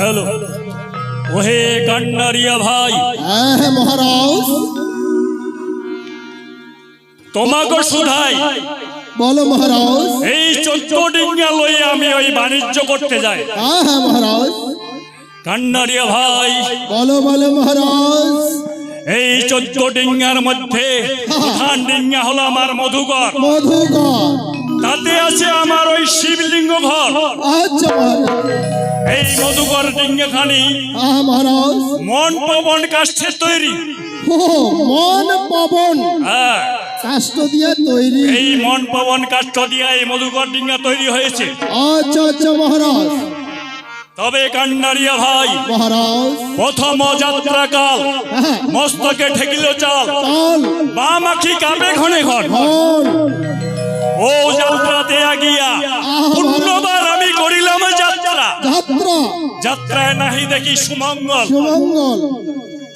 Hello ओहे गंडारिया भाई महाराज তোমাকে শুধাই बोलो महाराज এই 14 ডিঙ্গা লই আমি ওই বাণিজ্য করতে যাই হ্যাঁ महाराज গন্ডারিয়া ভাই बोलो बोलो महाराज এই 14 ডিঙ্গার মধ্যে প্রধান ডিঙ্গা হলো আমার মধুকর মধুকর তাতে আছে আমার ওই শিবলিঙ্গ ঘর আচ্ছা এই মধুকর ডিঙ্গাখানি হ্যাঁ महाराज মন পবন কাষ্ঠের তৈরি ও মন পবন হ্যাঁ কাষ্ঠ দিয়ে তৈরি এই মন পবন কাষ্ঠ দিয়ে এই মধুকর ডিঙ্গা তৈরি হয়েছে আচ্ছা আচ্ছা महाराज তবে গন্ডারিয়া ভাই महाराज প্রথম যাত্রাকাল মস্তকে ঠেকিল চাল চল বাম আখি কাঁপে ঘনে ঘন চল ও যাত্রাতে আগিয়া পূর্ণবার আমি করিলাম যাত্রা যাত্রা যাত্রায় নাহি দেখি সুমঙ্গল সুমঙ্গল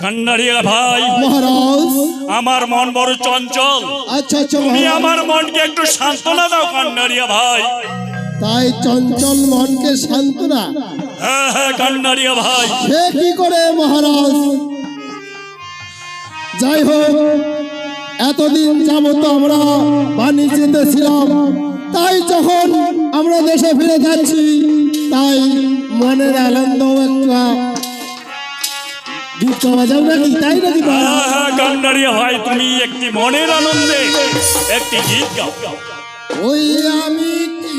গন্ডারিয়া ভাই महाराज আমার মন বড় চঞ্চল আচ্ছা আচ্ছা তুমি महाराज আমার মনকে একটু সান্ত্বনা দাও গন্ডারিয়া ভাই তাই চঞ্চল মনকে সান্ত্বনা হ্যাঁ হ্যাঁ গন্ডারিয়া ভাই সে কি করে महाराज যাই হোক এতদিন যাবত আমরা বাণিজ্যতে ছিলাম তাই যখন আমরা দেশে ফিরে যাচ্ছি তাই মনের আনন্দ একটা গীত বাজাও নাকি তাই নাকি হ্যাঁ হ্যাঁ গন্ডারিয়া ভাই তুমি একটি মনের আনন্দে একটি গীত গাও ওই আমি কি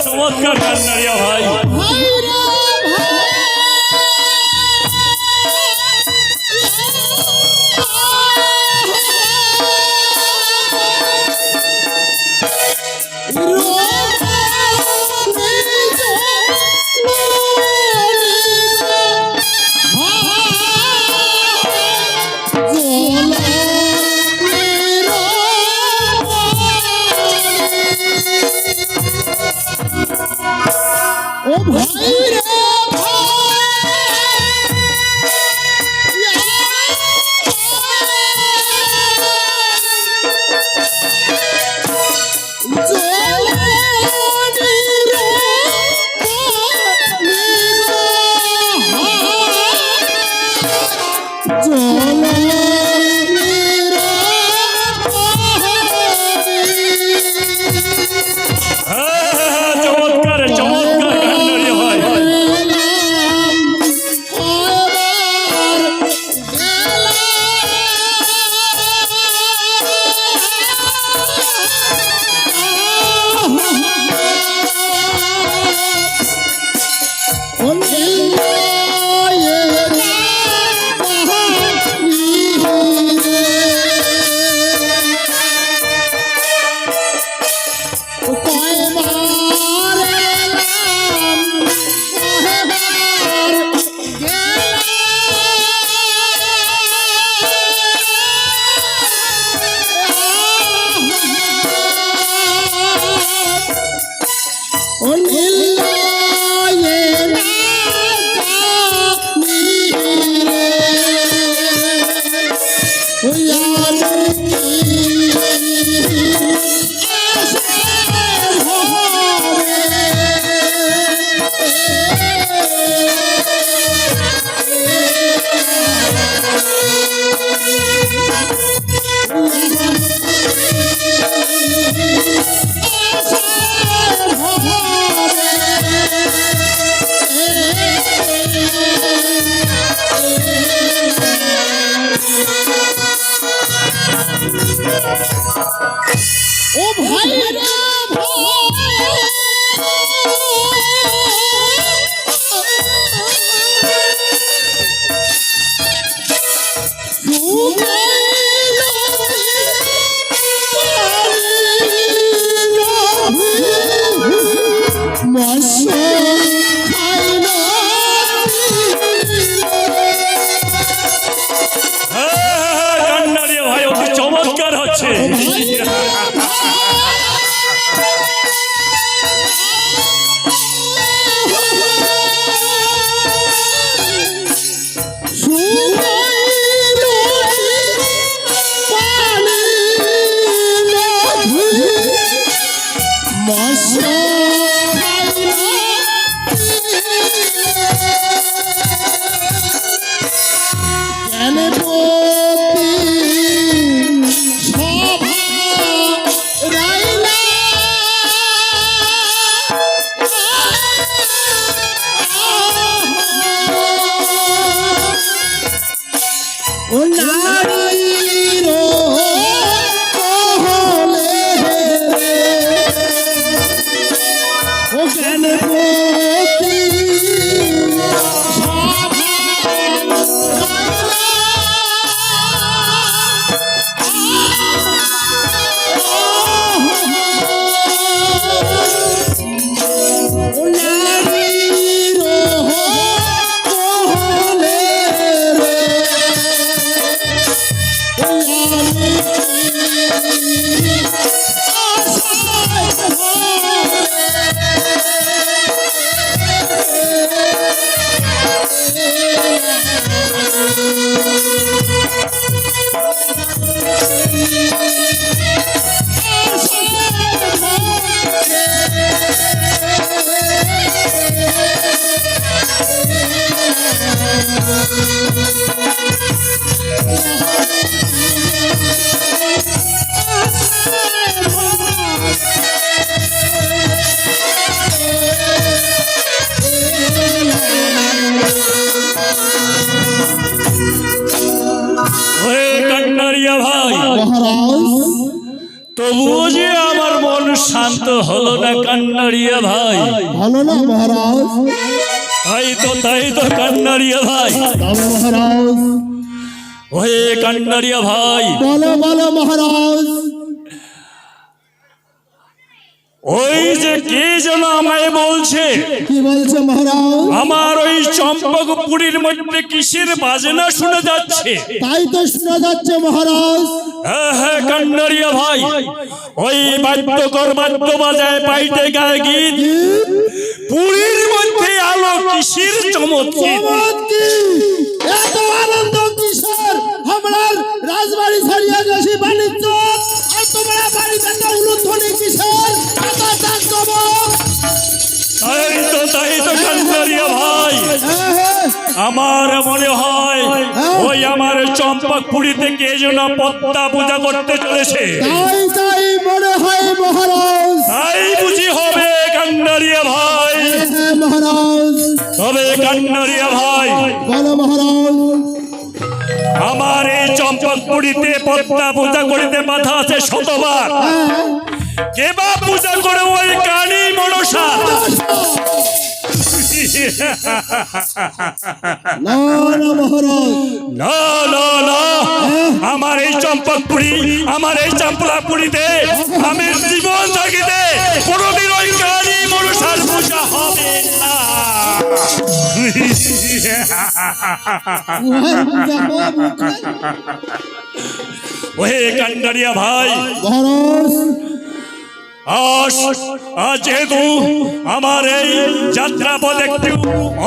চমৎকার গন্ডারিয়া ভাই ও ভাই রে চমৎকার চমৎকার গন্ডারিয়া ভাই কান্নারিয়া ভাই অতি চমৎকার হচ্ছে। তবুও যে আমার মন শান্ত হলো না কান্নারিয়া ভাই। ভালো না মহারাজ? তাই তো কান্নারিয়া ভাই। মহারাজ ওহে কান্নারিয়া ভাই, বলো বলো মহারাজ। ওই যে কে যেন আমায় বলছে। কি বলছে মহারাজ? আমার ওই চম্পকপুরীর মধ্যে কিসের বাজনা শোনা যাচ্ছে। তাই তো শোনা যাচ্ছে মহারাজ। হ্যাঁ কান্নারিয়া ভাই, ওই বাদ্যকর বাদ্য বাজায় পাইতে গায়ে গীত। পুরীর মধ্যে আলো কিসের চমৎকার, এত আনন্দ কিসের? আমরার রাজবাড়ি ছাড়িয়া গেছি বাণিজ্য, আর তোমরা বাড়িতে উলুধ্বনি কিসের? তাই তো কান্নারিয়া ভাই, আমার মনে হয় ওই আমার চম্পকপুরীতে কে যেন পদ্মা পূজা করতে চলেছে। তাই মনে হয় মহারাজ। তাই বুঝি হবে কান্নারিয়া ভাই। মহারাজ তবে কান্নারিয়া ভাই, বলো মহারাজ। আমার এই চম্পকপুরীতে পদ্মা পূজা করিতে বাধা আছে শতবার। কে বা পূজা করে ওই কালী মনসা? না না মহারাজ, না না না, আমার এই চম্পকপুরী, আমার এই চাম্পলাপুরীতে আমি জীবন থাকিতে কোনোদিন ওই কালী মনসার পূজা হবে না। ওহে কান্নারিয়া ভাই মহারাজ, যেহেতু আমার এই যাত্রাপথ একটু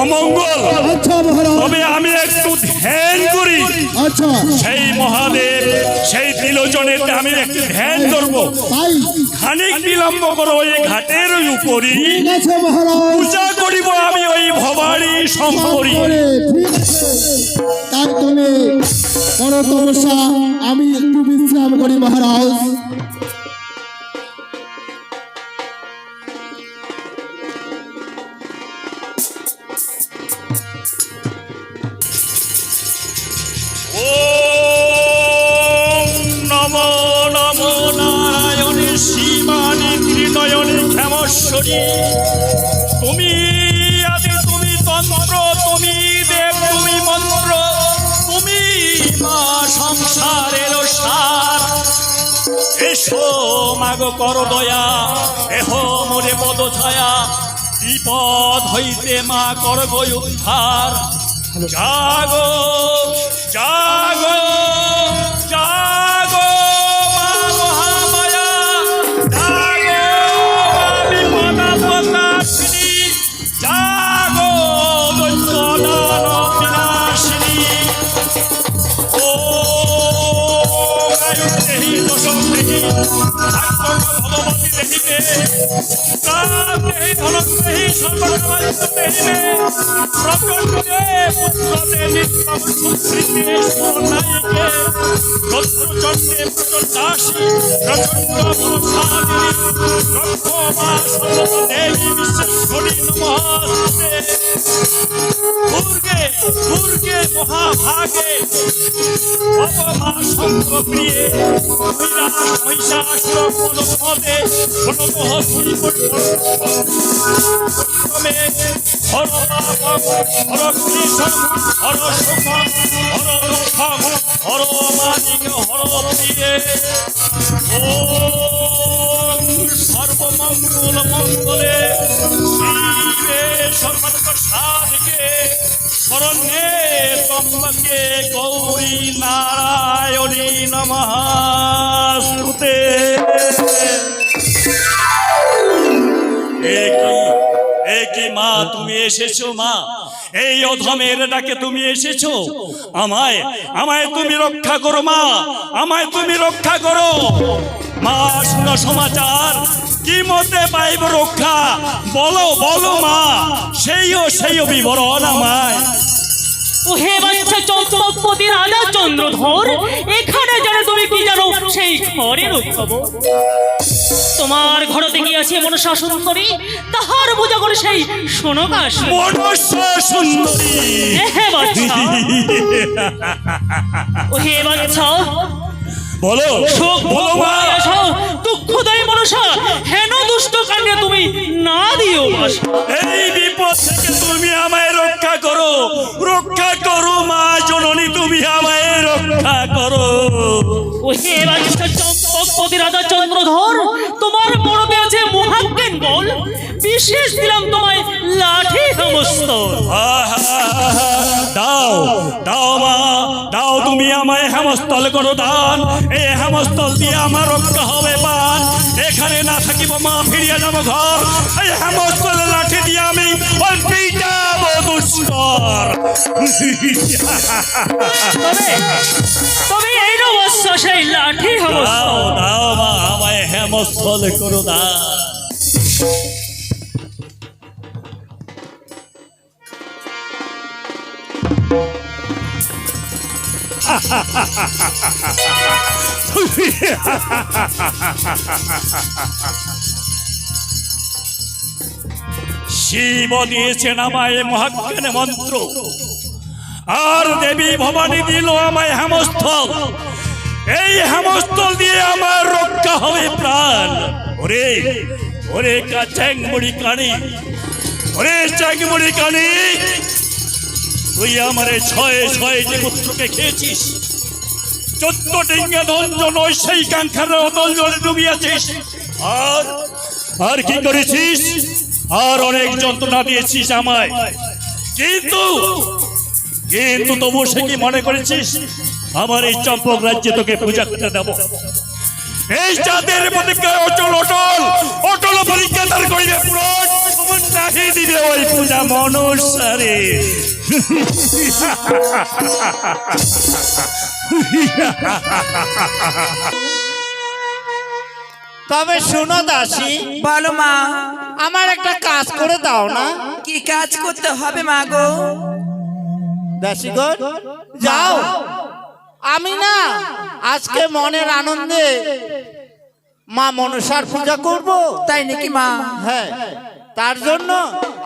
অমঙ্গল, আচ্ছা মহারাজ, তবে আমি একটু ধ্যান করি। আচ্ছা সেই মহাদেব, সেই ত্রিলোচনের আমি একটু ধ্যান করবো। তাই খানিক বিলম্ব করো ওই ঘাটের উপরই ঠিক আছে মহারাজ, পূজা করিব আমি ওই ভবানী শঙ্করী। ঠিক আছে, তাই তুমি করো তপস্যা, আমি একটু বিশ্রাম করি মহারাজ। ওম নমো নমো নারায়ণী শিবানী ত্রিনয়নী ক্ষেমশ্বরী তুমি আদি, তুমি তন্ত্র, তুমি দেব, তুমি মন্ত্র, তুমি মা সংসারের সার। এসো মাগো কর দয়া, এহ মোরে পদ ছায়া, বিপদ হইতে মা কর গো উদ্ধার। জাগো জাগো জাগো মা মহামায়া, জাগো মা বিপদাপদাশিনী, জাগো দৈত্য দানব বিনাশিনী। ও দেহি দশম দেহি ভগবতী দেহিতে, দেহি ধনক দেহি সর্বকামান্ত দেহিতে, প্রকটে পুত্রতে নিত্যম সুকৃতে সুরনায়িকে, রুদ্রচণ্ডে প্রচণ্ডাসী প্রচণ্ড পুরুষাদিনী, ব্রহ্মমা সর্বত দেবী বিশ্বেশ্বরী নমস্তে। দুর্গে দুর্গে মহাভাগে, অপমা শঙ্কপ্রিয়ে, কৈলাস মহিষাসুর পদপদে, প্রণতঃ শ্রীপট্টমে, হর পাপম হর কৃষ্ণ হর সুখ হর দুঃখম হর মানিক হর প্রিয়ে। ওম সর্বমঙ্গল মঙ্গলে শিবে সর্বাত্ম সাধিকে, শরণ্যে ত্র্যম্বকে গৌরী নারায়ণী নমস্তুতে। একি মা তুমি এসেছো মা, এই অধমের ডাকে তুমি এসেছো। আমায় আমায় তুমি রক্ষা করো মা, আমায় তুমি রক্ষা করো মা। শুনো সমাচার, কি মতে পাইব রক্ষা, বলো বলো মা, সেই বিবরণ আমায়। ওহে বাচ্চা চম্পকপতি রাজা চন্দ্রধর, এখানে জানো তুমি কি জানো সেই ঘরের খবর। তোমার ঘরতে গিয়েছে মনসা সুন্দরী, তাহার পূজা করে সেই সোনকাশ মনসা সুন্দরী। হে বাচ্চা, ওহে বাচ্চা বলো বলো মা। দুঃখদায়ী মনসা হেন দুষ্ট কাণ্ডে তুমি না দিও বাসা। এই বিপদ থেকে তুমি আমায় রক্ষা করো, রক্ষা করো মা জননী, তুমি আমায় রক্ষা করো। ওহে বাচ্চা চম্পকপতি রাজা চন্দ্রধর, তোমার মরদে আছে মহাজ্ঞান বল, বিশেষ দিলাম তোমায় লাঠি সমস্ত। দাও দাও মা দাও, তুমি আমায় হেমস্থল করো দান, এই হেমস্থল দিয়ে আমার রক্ষা হবে পান। এখানে না থাকিব মা, ফিরিয়ে যাবো ঘর, এই হেমস্থলের লাঠি দিয়ে আমি পিটাবো দুষ্কর। তবে এই অবস্থা সেই লাঠি সমস্ত। দাও দাও মা, আমায় হেমস্থল করো দান। শিব দিয়েছেন আমায় মহাজ্ঞান মন্ত্র, আর দেবী ভবানী দিল আমায় হেমস্থল। এই হেমস্থল দিয়ে আমার রক্ষা হবে প্রাণ। ওরে ওরে চ্যাংমুড়ি কানি, ওরে চ্যাংমুড়ি কানি, তুই আমার ছয়টি পুত্রকে খেয়েছিস, 14 ডিঙ্গা ধন সেই কাঙ্ক্ষার অতল জলে ডুবিয়েছিস, আর কি করেছিস, আর অনেক যন্ত্রণা দিয়েছিস আমায়। কিন্তু কিন্তু তবু সে কি মনে করেছিস আমার এই চম্পক রাজ্যে তোকে পূজা করতে দেব? এই চাঁদের প্রতিজ্ঞায় অটল অটল অটল পরীক্ষা তার করিবে পূরণ, নাহি দিবে ওই পূজা মনুষ্যারে। তবে শোনো দাসী, বলো মা, আমার একটা কাজ করে দাও না। কি কাজ করতে হবে মা গো? দাসী গো, যাও, আমি না আজকে মনের আনন্দে মা মনসার পূজা করব। তাই নাকি মা? হ্যাঁ, তার জন্য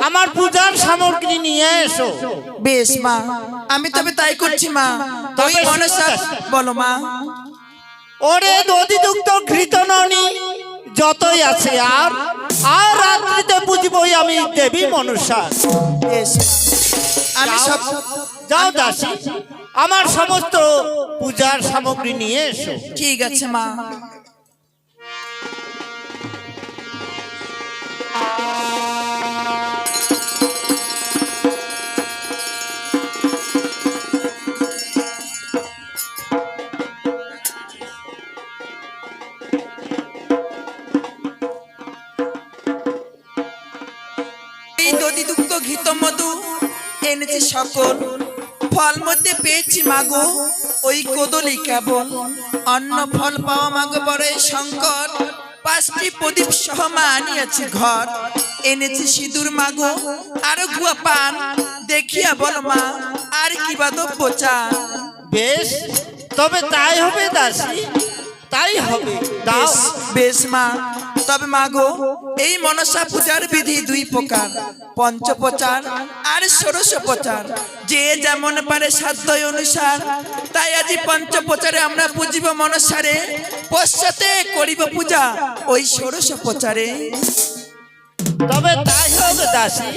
আমার পূজার সামগ্রী নিয়ে এসো। বেশ মা, আমি তবে তাই করছি মা। তবে ওই মনসা, বলো মা। ওরে দধিযুক্ত ঘৃত ননি, যতই আছে আর আর রাত্রিতে বুঝবই আমি দেবী মনসা। বেশ মা। আমি সব যাও দাসী, আমার সমস্ত পূজার সামগ্রী নিয়ে এসো। ঠিক আছে মা। এই দধি দুগ্ধ ঘৃত মধু এনেছি সকল, ফল মধ্যে পেয়েছি মাগো ওই কদলি কেবল। অন্য ফল পাওয়া মাগো বড়ই সংকট, 5টি প্রদীপ সহ মা আনিয়াছি ঘর। এনেছি সিঁদুর মাগো আরো গুয়া পান, দেখিয়া বল মা আর কি বাদব্য চান। বেশ, তবে তাই হবে দাসী, তাই হবে। দাও। বেশ বেশ মা। তবে মাগো এই মনসা পূজার বিধি 2 প্রকার, পঞ্চপ্রচার আর ষোড়শোপচার। যে যেমন পারে সাধ্য অনুসার, তাই আজি পঞ্চপ্রচারে আমরা পূজিব মনসারে, পশ্চাতে করিব পূজা ওই ষোড়শোপচারে। তবে তাই হবে দাসী।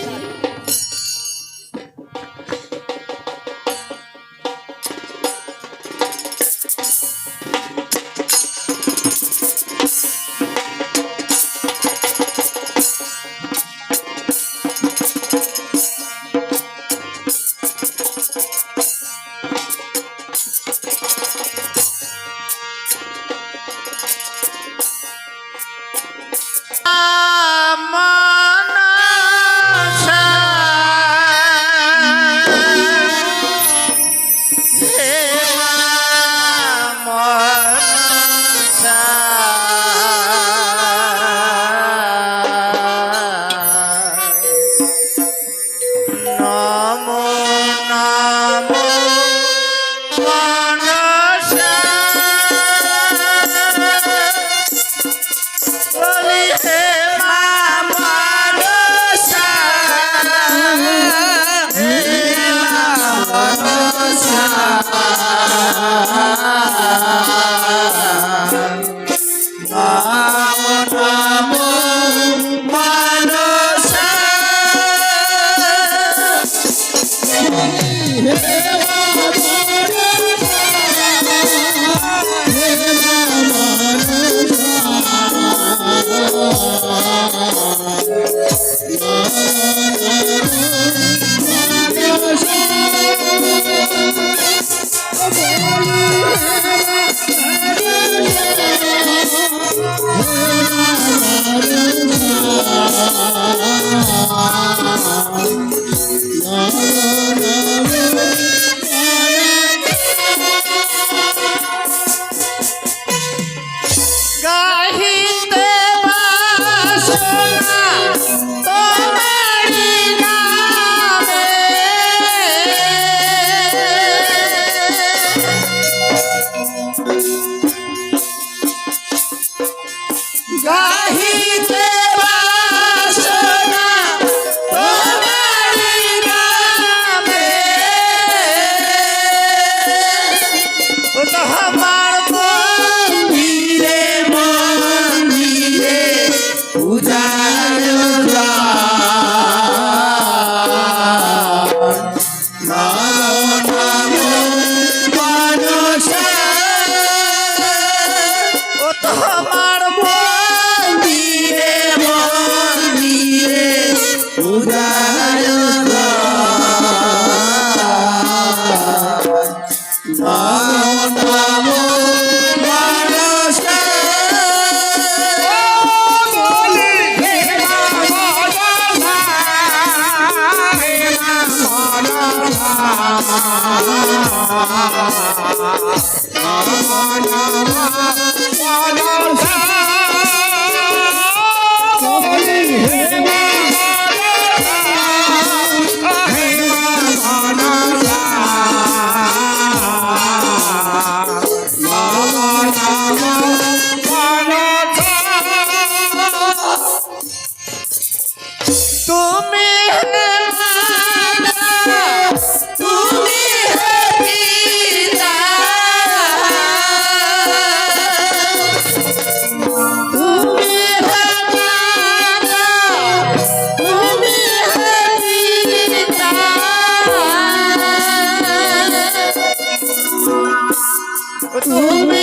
তুমি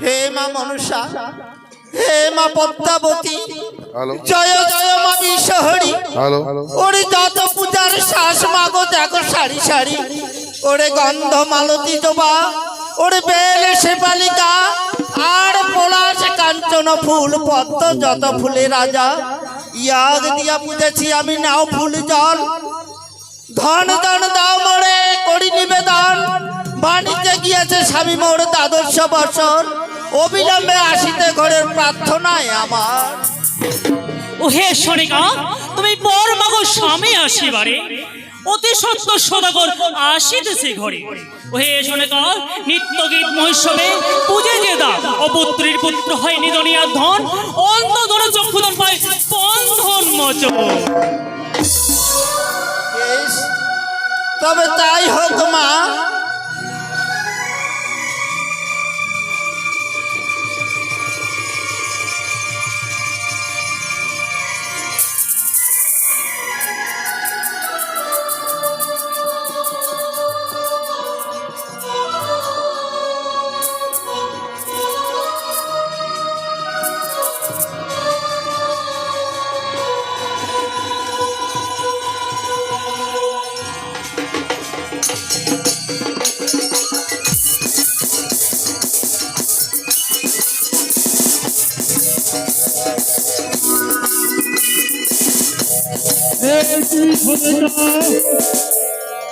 হে মা মনসা, হে মা পদ্মাবতী, জয় জয় মা বিশ্বহরি। ওরে যত পূজার শ্বাস মাগো দেখো সারি সারি, ওরে গন্ধ মালতী জবা, ওরে বেল শেফালিকা, আর পলাশ কাঞ্চন ফুল পদ্ম যত ফুলে রাজা। ইয়াগ দিয়া বুঝেছি আমি নাও ফুল জল, ধন ধন দাও মোরে করি নিবেদন। বাণিজ্যে গিয়েছে স্বামী মোর দ্বাদশ বছর, অবিলম্বে আসিতে ঘরের প্রার্থনায় আমার। ও হে সনিকা, তুমি পর মাগো স্বামী আসিবারে অতি সত্য সদাগর আসিতেছে ঘরে। ও হে সনিকা, নিত্য গীত মহোৎসবে পূজে যে দাম, অপুত্রীর পুত্র হয় নিদনিয়া ধন, অন্ত ধন চক্ষুদন পায় বন্ধন মোচন। বেশ, তবে তাই হোক মা।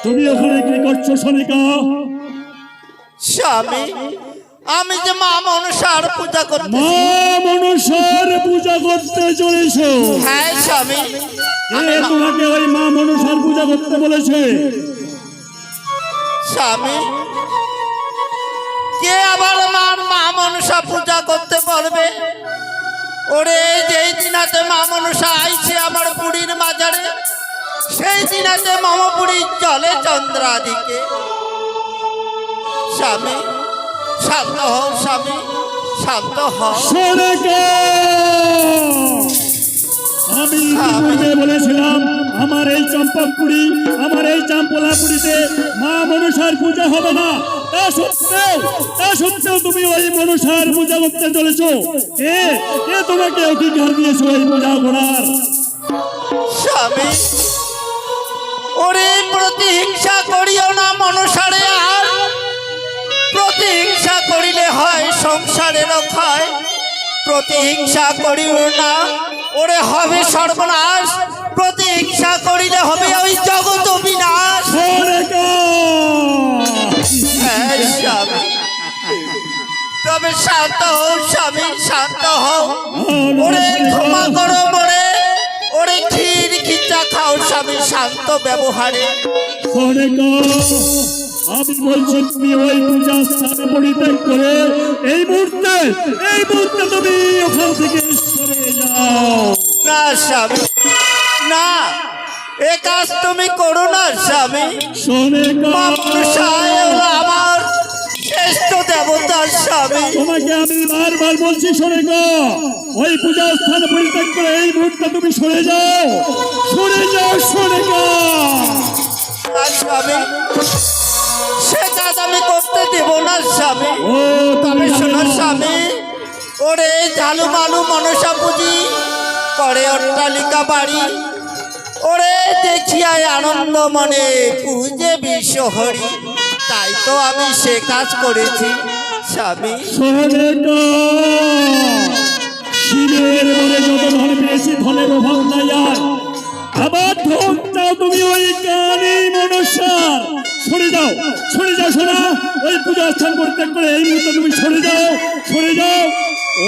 তুমি ওখানে কি করছো সনিকা? স্বামী, আমি যে মা মনসার পূজা করতে। মা মনসার পূজা করতে চলেছো? হ্যাঁ স্বামী। কে তোমাকে ওই মা মনসার পূজা করতে বলেছে? স্বামী, কে আবার আমার মা মনসা পূজা করতে বলবে? ওরে যেই দিনাতে মা মনসা আইছে আমার বুড়ির মাজারে, সেই দিনাতে মামা বুড়ি জলে চন্দ্রাদিকে। স্বামী শান্ত হও, স্বামী শান্ত হও। আমি ইতিপূর্বে বলেছিলাম আমার এই চম্পকপুরি, আমার এই চাম্পলাপুরিতে মা মনসা মনসার পূজা হবে না, তা সত্ত্বেও তুমি ওই মনসার পূজা করতে চলেছো। কে তোমাকে অধিকার দিয়েছো এই পূজা করার? স্বামী, ওরে প্রতিহিংসা করিও না মনসারে, আর প্রতিহিংসা করিলে হয় সংসারেরও ক্ষয়। প্রতিহিংসা করিও না, ওরে হবে সর্বনাশ। প্রতিহিংসা করিলে হবে ওই জগৎ বিনাশ। হ্যাঁ স্বামী, তবে শান্ত হও স্বামী, শান্ত হও। ওরে ক্ষমা করো মোরে, ওরে ক্ষীর খিচা খাও স্বামী, শান্ত ব্যবহারে। আমি বলছি তুমি ওই পূজা স্থানে পরিত্যাগ করে এই মুহূর্তে তুমি ওখান থেকে সরে যাও। না স্বামী, না, এ কাজ তুমি করো না স্বামী। মা মনসা হলো আমার শ্রেষ্ঠ দেবতার স্বামী। তোমাকে আমি বারবার বলছি সরে গো, ওই পূজা স্থান পরিত্যাগ করে এই মুহূর্তে তুমি সরে যাও, সরে গো। আর স্বামী, সে কাজ আমি করতে দেব না স্বামী। তবে শোনো স্বামী, ওরে ঝালু মালু মনসা পুঁজি করে অট্টালিকা বাড়ি, ওরে দেখিয়ায় আনন্দ মনে পূজে বিশ্বহরি, তাই তো আমি সে কাজ করেছি স্বামী। শিবের বলে যত ধন পেয়েছি, ধনের অভাব নাই আর। আবার ধন চাও তুমি ওই কালী মনসার? সরে যাও সোনা, ওই পূজা স্থান পরিত্যাগ করে এই মুহূর্তে তুমি সরে যাও।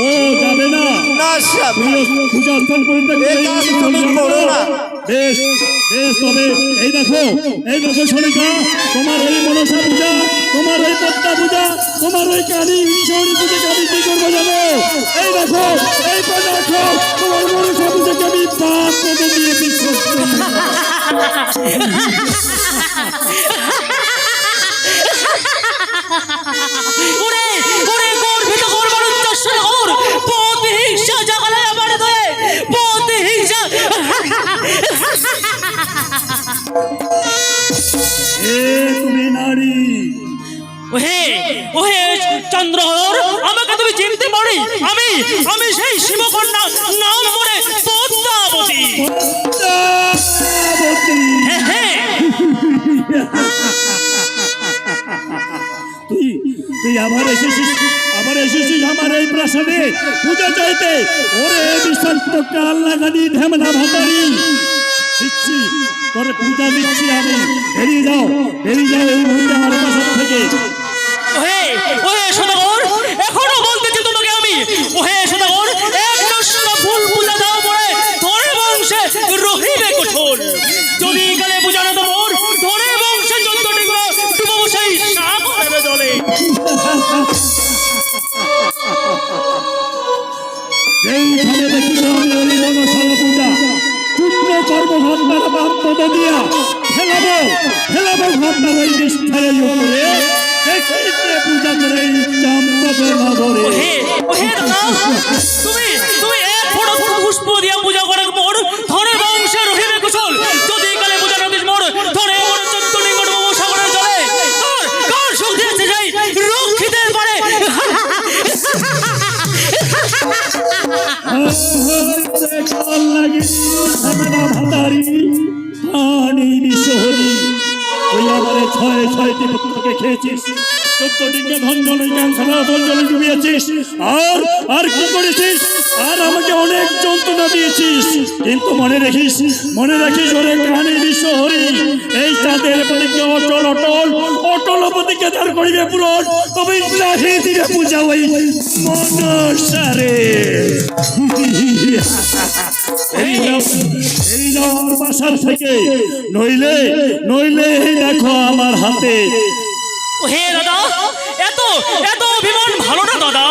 ও যাবে না, না স্বামী, পূজা স্থান পরিত্যাগ করে এই মুহূর্তে তুমি করো না। বেশ, তবে এই দেখো সোনিকা, তোমার ওই মনসা পূজা, তোমার ওই পদ্মা পূজা, তোমার ওই কালী ঈশ্বরী পূজাকে আমি কি করবো জানো? এই দেখো তোমার মনসা পূজাকে আমি পাপ করে দিয়ে বিশ্বাস করি। তুমি নারী, ওহে চন্দ্রহর, আমাকে তুমি চিনতে পারি? আমি সেই শিবকন্যা, নাম মনে পদ্মাবতী। তুই আবার এসেছিস আমার এই প্রাসাদে পূজা চাইতে? ওরে বিষাক্ত কাল লাগানি ঢেমনা ভাতারি, দিচ্ছি তোরে পূজা দিচ্ছি আমি। বেরিয়ে যাও এই মুহূর্তে আমার প্রাসাদ থেকে। ওহে সদাগর, এখনো বলতেছি তোমাকে আমি, ওহে সদাগর, এক দশটা ফুল পূজা দাও পরে ধরে বংশে রহিবে কুশল। যদি কালে পূজা না তোমার ধরে বংশে যত ডিগো ডুবো সেই সাগরে জলে। যেইখানে দেখিব আমি ওই মনসা পূজা পূর্ণ কর্মঘণ্টার বাপ্পদ দিয়া ফেলাবো ঘণ্টার ওই বিস্তারের উপরে, দেখিতে পূজা করে চাম্পদ নগরে। তুমি এক ফোঁটা পুষ্প দিয়া পূজা করে মোর ধরে বংশে রহিবে কুশল। যদি কালে পূজা না দিস মোর ধরে মোর চোদ্দ নিকট সাগরের জলে। কার সুখ দিয়েছে যাই রক্ষিতের পারে। কাল লাগি ঢেমনা ভাতারি, প্রাণী বিশ্বহরি, তুই আমারে ছয়টি পুত্রকে খেয়েছিস, 14 ডিঙ্গে ধন জনই কাঙ্ক্ষা বল জলে ডুবিয়েছিস, আর কি করেছিস? আর আমাকে অনেক যন্ত্রণা দিয়েছিস। কিন্তু মনে রাখিস ওরে কাহানি বিশ্বহরি, এই চাঁদের প্রতিজ্ঞা অটল প্রতিজ্ঞা তার করিবে পূরণ। তবে লাহি দিবে পূজা ওই মনসারে। এই যাও আমার বাসার থেকে, নইলে এই দেখো আমার হাতে। হে দাদা, এত অভিমান ভালো না দাদা।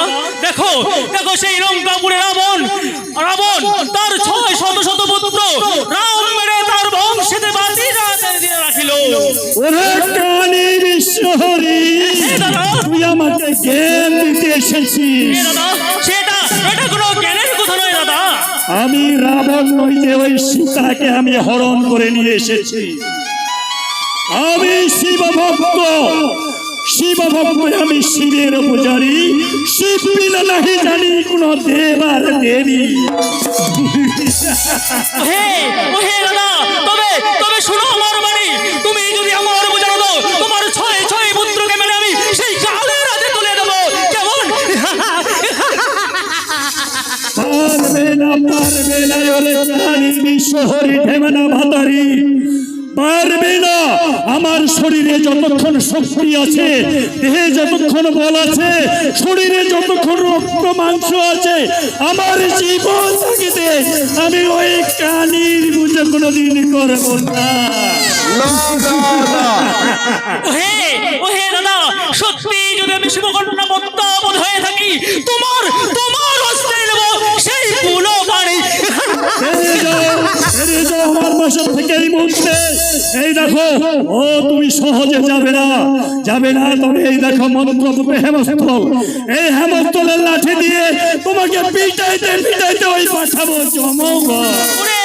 দেখো সেই লঙ্কাপুরে রাবণ তার 600 পুত্র রাম মেরে তার বংশেতে বাতি দিয়ে রাখিল। ওরে কালী বিশ্বহরি, তুই আমাকে জ্ঞান দিতে এসেছিস? এটা কোনো জ্ঞানের কথা নয় দাদা। আমি রাবণ নই যে ওই সীতাকে আমি হরণ করে নিয়ে এসেছি। আমি শিব ভক্ত, আমি শিবের পূজারী। শিব বিনা নাহি জানি কোন দেব আর দেবী। ওহে দাদা, তবে তবে শোনো আমার বাণী। তুমি যদি আমার বোঝানো দাও, তোমার ছয় ছয় পুত্রকে মেরে আমি সেই কালের হাতে তুলে দেবো। কেমন? পারবে না ওরে প্রাণী বিশ্বহরি ঢেমনা ভাতারি, পারবে না। আমার শরীরে যতক্ষণ শক্তি আছে, দেহে যতক্ষণ বল আছে, শরীরে যতক্ষণ রক্ত মাংস আছে, আমার জীবন থাকিতে আমি ওই কানির পূজা কোনোদিন করব না। ওহে দাদা, সত্যি যদি আমি শিবকন্যা পদ্মাবত হয়ে থাকি, তোমার তোমার অস্ত্রে নেব সেই পুলো বাড়ি। আমার বাসা থেকে এই মুহূর্তে এই দেখো, ও তুমি সহজে যাবে না, যাবে না। তবে এই দেখো মন্ত্রপুরে হেমস্থল, এই হেমস্থলের লাঠি দিয়ে তোমাকে পিটাইতে পিটাইতে ওই পাঠাবো জমগড়। ওরে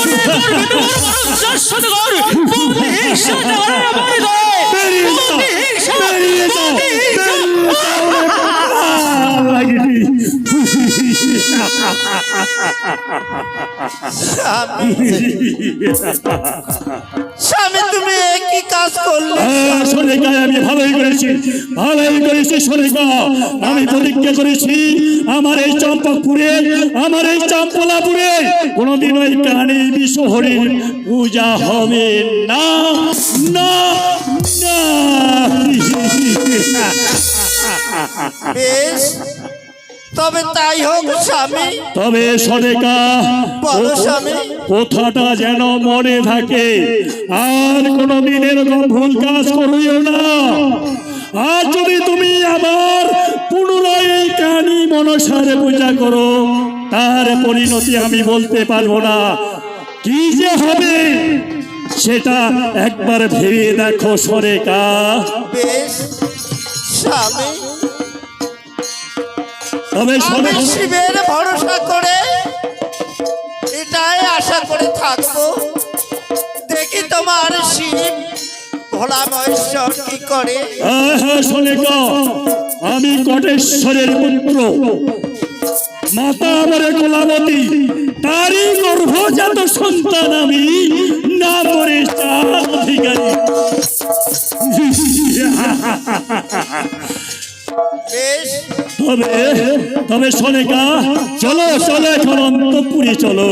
ওরে তোর ভিতর মানুষ সদগর বন্দি হিংসা দেওয়ার বাড়ি দে। বন্দি হিংসা, বন্দি হিংসা। স্বামী তুমি কি কাজ করলে? সোনিকা, আমি ভালোই করেছি, ভালোই করেছি সোনিকা। আমি প্রতিজ্ঞা করেছি আমার এই চম্পকপুরে, আমার এই চম্পলাপুরে কোনোদিন ওই কানে বিশ্বহরির পূজা হবে না, না, না। বেশ, তবে তাই হোক স্বামী। তবে সোনিকা, বলো স্বামী। কথাটা যেন মনে থাকে, আর কোনোদিন এরকম ভুল কাজ করিও না। আর যদি তুমি আবার পুনরায় এই কানি মনসারে পূজা করো, তার পরিণতি আমি বলতে পারবো না। কি যে হবে সেটা একবার ভেবে দেখো সোনিকা। বেশ স্বামী, তবে আমি সোনিকা, শিবের ভরসা করে এটাই আশা করে থাকবো। দেখি তোমার শিব ভোলা মহেশ্বর কি করে। হ্যাঁ সোনিকা, আমি কটেশ্বরের পুত্র, মাতা আমার কোলাবতী, তারই গর্ভজাত সন্তান আমি, না করে চাঁদ অধিকারী। বেশ, তবে তবে সোনিকা, চলো চলো এখন অন্তঃপুরে চলো।